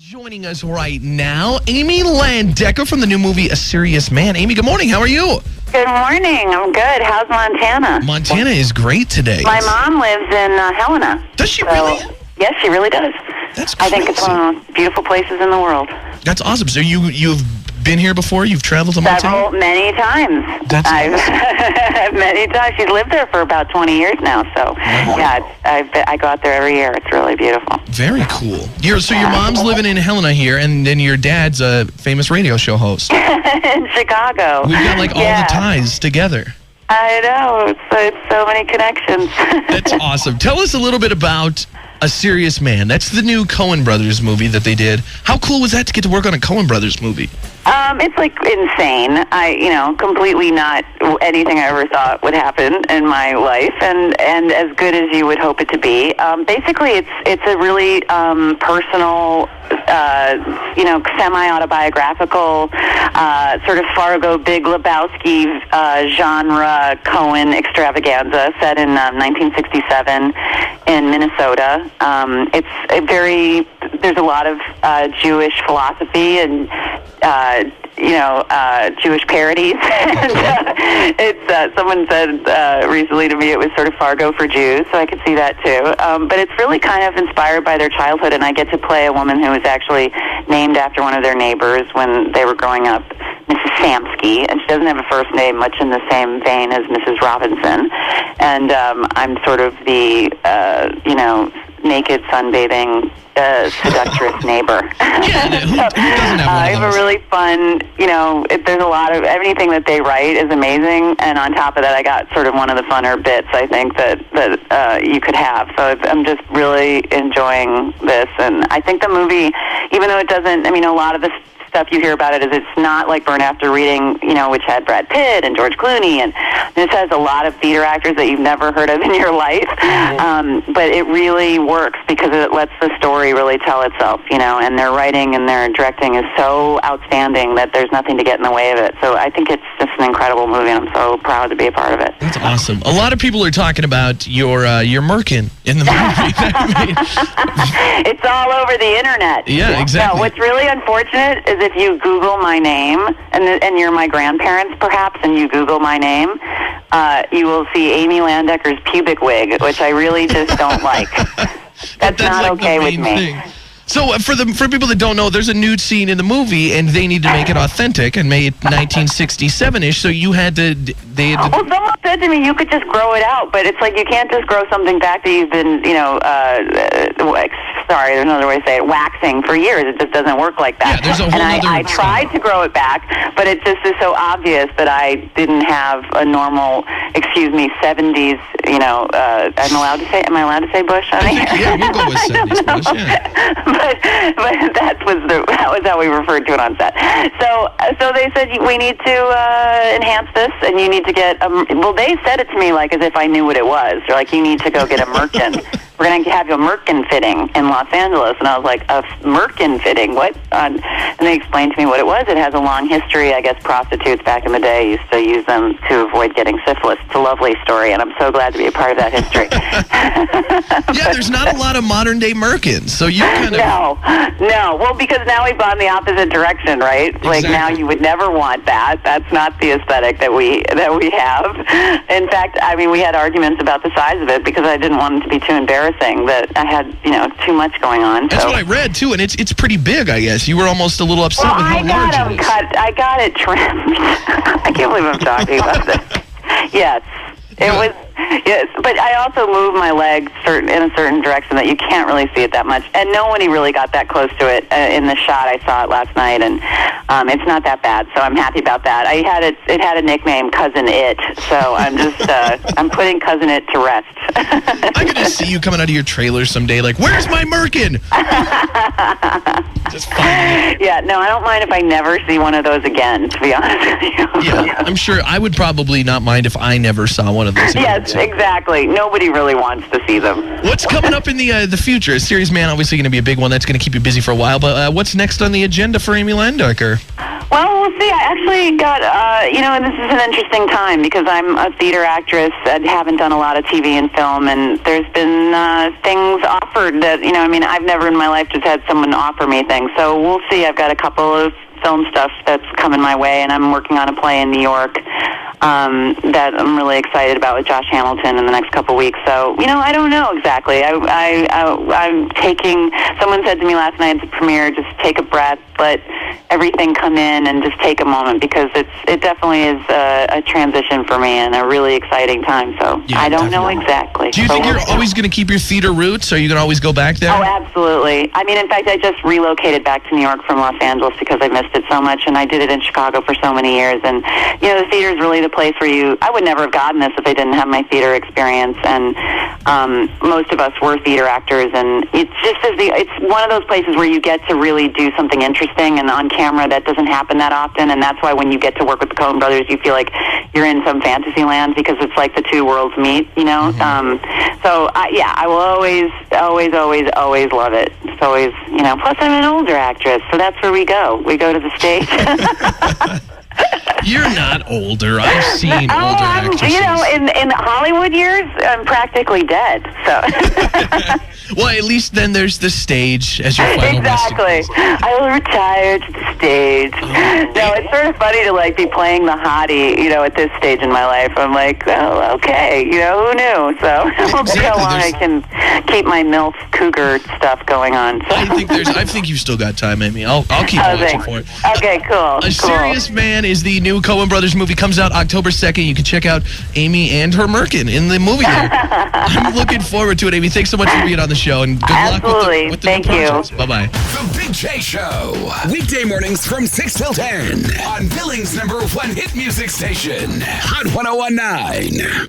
Joining us right now, Amy Landecker from the new movie A Serious Man. Amy, good morning. How are you? Good morning. I'm good. How's Montana? Montana is great today. My mom lives in Helena. Does she really? Yes, she really does. That's crazy. I think it's one of the most beautiful places in the world. That's awesome. So you've been here before? You've traveled to Montana? Many times. That's awesome. Many times. She's lived there for about 20 years now. So, yeah, I go out there every year. It's really beautiful. Very cool. Your mom's living in Helena here, and then your dad's a famous radio show host. In Chicago. We've got, all the ties together. I know. It's so many connections. That's awesome. Tell us a little bit about A Serious Man. That's the new Coen Brothers movie that they did. How cool was that to get to work on a Coen Brothers movie? It's insane. Completely not anything I ever thought would happen in my life, and as good as you would hope it to be. Basically, it's a really personal, semi-autobiographical, sort of Fargo, Big Lebowski genre Coen extravaganza set in 1967 in Minnesota. There's a lot of Jewish philosophy and Jewish parodies. And someone said recently to me it was sort of Fargo for Jews, so I could see that too. But it's really kind of inspired by their childhood, and I get to play a woman who was actually named after one of their neighbors when they were growing up, Mrs. Samsky, and she doesn't have a first name much in the same vein as Mrs. Robinson. And I'm sort of the, naked sunbathing seductress neighbor. Yeah, who doesn't have one of I have those? a really fun, there's a lot of, anything that they write is amazing, and on top of that I got sort of one of the funner bits I think that you could have. So I'm just really enjoying this, and I think the movie, even though it doesn't, a lot of the stuff you hear about it is it's not like Burn After Reading, which had Brad Pitt and George Clooney, and this has a lot of theater actors that you've never heard of in your life. But it really works because it lets the story really tell itself, and their writing and their directing is so outstanding that there's nothing to get in the way of it. So I think it's just an incredible movie, and I'm so proud to be a part of it. That's awesome. A lot of people are talking about your Merkin in the movie. It's all over the internet. Yeah, exactly. No, what's really unfortunate is if you Google my name, and you're my grandparents perhaps, and you Google my name, you will see Amy Landecker's pubic wig, which I really just don't like. That's not okay with me. Thing. So for people that don't know, there's a nude scene in the movie, and they need to make it authentic and made it 1967-ish. So you had to. Well, someone said to me, you could just grow it out, but it's like you can't just grow something back that you've been, sorry, there's another way to say it, waxing for years. It just doesn't work like that. Yeah, there's a whole I tried to grow it back, but it just is so obvious that I didn't have a normal, 70s, I'm allowed to say, am I allowed to say bush on here? Yeah, we'll go with 70s bush, yeah. But that was how we referred to it on set. So they said, we need to enhance this, and you need to get they said it to me like as if I knew what it was. They're like, you need to go get a Merkin. We're going to have a Merkin fitting in Los Angeles. And I was like, a Merkin fitting? What? And they explained to me what it was. It has a long history. I guess prostitutes back in the day used to use them to avoid getting syphilis. It's a lovely story, and I'm so glad to be a part of that history. Yeah, there's not a lot of modern-day Merkins, so you kind of... No. Well, because now we've gone the opposite direction, right? Exactly. Like, now you would never want that. That's not the aesthetic that we have. In fact, we had arguments about the size of it because I didn't want it to be too embarrassing that I had, too much going on. That's what I read, too, and it's pretty big, I guess. You were almost a little upset with how large it is. I got it trimmed. I can't believe I'm talking about this. Yes. It was, yes, but I also moved my legs in a certain direction that you can't really see it that much, and nobody really got that close to it in the shot. I saw it last night, and it's not that bad, so I'm happy about that. It had a nickname, Cousin It, so I'm just I'm putting Cousin It to rest. I'm gonna see you coming out of your trailer someday, like, where's my Merkin? Just fine. Yeah, no, I don't mind if I never see one of those again, to be honest with you. Yeah, I'm sure I would probably not mind if I never saw one of those again. Yes, exactly. Nobody really wants to see them. What's coming up in the future? A Serious Man obviously going to be a big one. That's going to keep you busy for a while. But what's next on the agenda for Amy Landecker? Well, we'll see. I actually got, and this is an interesting time because I'm a theater actress and haven't done a lot of TV and film, and there's been things offered that, I've never in my life just had someone offer me things. So we'll see. I've got a couple of film stuff that's coming my way, and I'm working on a play in New York that I'm really excited about with Josh Hamilton in the next couple weeks. So, I don't know exactly. I'm taking, someone said to me last night at the premiere, just take a breath, let everything come in and just take a moment, because it definitely is a transition for me and a really exciting time. So Yeah, I don't definitely. know exactly. Do you So think we'll you're see. always going to keep your theater roots? Are you going to always go back there? Oh, absolutely. In fact, I just relocated back to New York from Los Angeles because I missed it so much, and I did it in Chicago for so many years. And, the theater is really the place where I would never have gotten this if I didn't have my theater experience. And most of us were theater actors, and it's one of those places where you get to really do something interesting, and on camera that doesn't happen that often. And that's why when you get to work with the Coen Brothers, you feel like you're in some fantasy land, because it's like the two worlds meet, I will always love it. It's always, plus I'm an older actress, so that's where we go. We go to the stage. You're not older. I've seen older actresses. In Hollywood years, I'm practically dead, so. Well, at least then there's the stage as your final Exactly. resting place. I will retire to the stage. No, it's sort of funny to be playing the hottie, at this stage in my life. I'm like, oh, okay, who knew? So we'll see how long I can keep my MILF cougar stuff going on. So. I think you've still got time, Amy. I'll keep watching for it. Okay, cool. A Serious Man is the new Coen Brothers movie. Comes out October 2nd. You can check out Amy and her Merkin in the movie there. I'm looking forward to it, Amy. Thanks so much for being on the show, and good luck with the Thank new you. projects. Bye-bye. The Big J Show. Weekday mornings from 6 till 10 on Billings' #1 hit music station, Hot 101.9.